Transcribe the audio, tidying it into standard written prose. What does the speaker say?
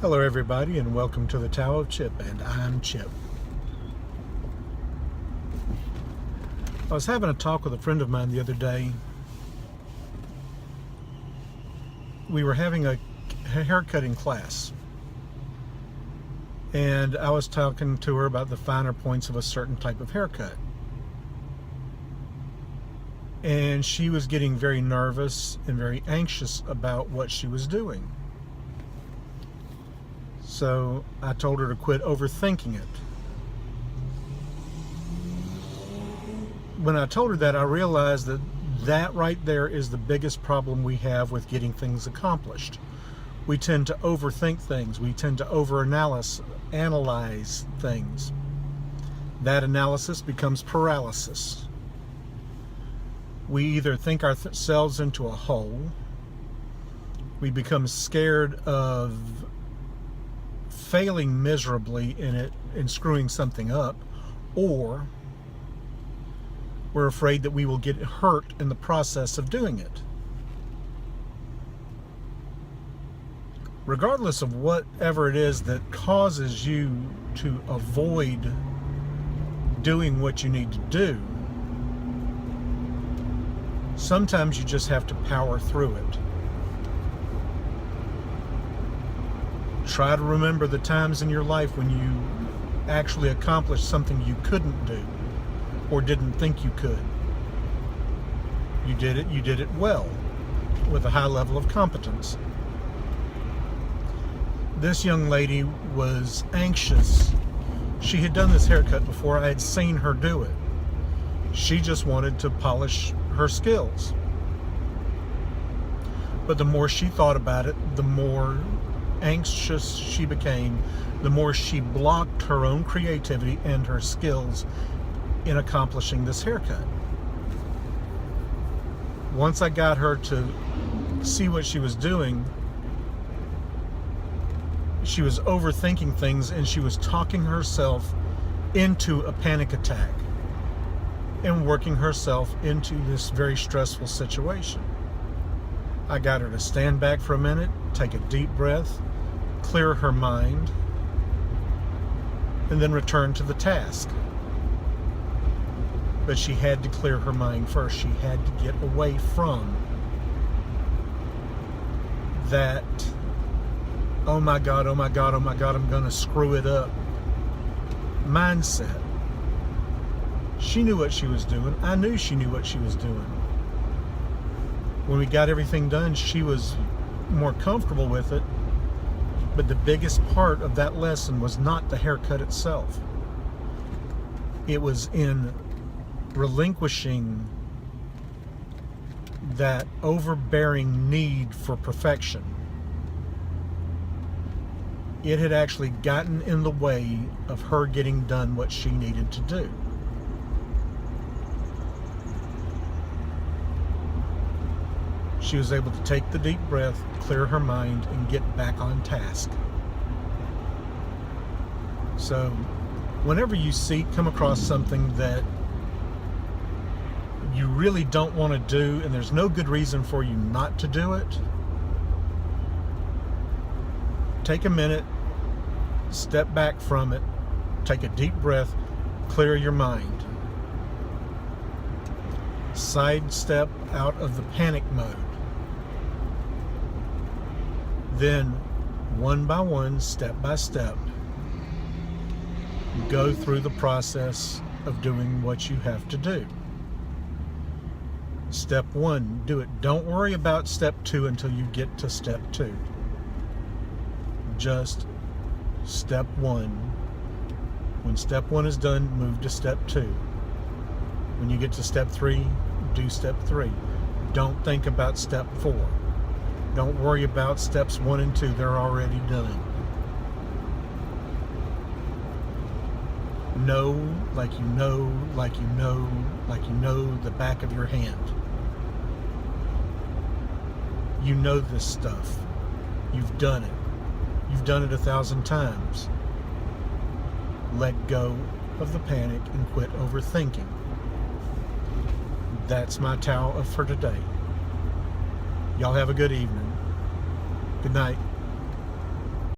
Hello everybody and welcome to the Tao of Chip, and I'm Chip. I was having a talk with a friend of mine the other day. We were having a haircutting class, and I was talking to her about the finer points of a certain type of haircut. And she was getting very nervous and very anxious about what she was doing. So I told her to quit overthinking it. When I told her that, I realized that right there is the biggest problem we have with getting things accomplished. We tend to overthink things. We tend to overanalyze things. That analysis becomes paralysis. We either think ourselves into a hole, we become scared of failing miserably in it and screwing something up, or we're afraid that we will get hurt in the process of doing it. Regardless of whatever it is that causes you to avoid doing what you need to do, sometimes you just have to power through it. Try to remember the times in your life when you actually accomplished something you couldn't do or didn't think you could. You did it well, with a high level of competence. This young lady was anxious. She had done this haircut before. I had seen her do it. She just wanted to polish her skills. But the more she thought about it, the more anxious she became, the more she blocked her own creativity and her skills in accomplishing this haircut. Once I got her to see what she was doing, she was overthinking things and she was talking herself into a panic attack and working herself into this very stressful situation. I got her to stand back for a minute, take a deep breath, clear her mind, and then return to the task. But she had to clear her mind first. She had to get away from that, oh my God, I'm gonna screw it up mindset. She knew what she was doing. I knew she knew what she was doing. When we got everything done, she was more comfortable with it. But the biggest part of that lesson was not the haircut itself. It was in relinquishing that overbearing need for perfection. It had actually gotten in the way of her getting done what she needed to do. She was able to take the deep breath, clear her mind, and get back on task. So, whenever you come across something that you really don't want to do, and there's no good reason for you not to do it, take a minute, step back from it, take a deep breath, clear your mind. Sidestep out of the panic mode. Then, one by one, step by step, go through the process of doing what you have to do. Step 1, do it. Don't worry about step 2 until you get to step 2. Just step 1. When step 1 is done, move to step 2. When you get to step 3, do step 3. Don't think about step 4. Don't worry about steps 1 and 2. They're already done. Know like you know, like you know, like you know the back of your hand. You know this stuff. You've done it. You've done it 1,000 times. Let go of the panic and quit overthinking. That's my Tao for today. Y'all have a good evening. Good night.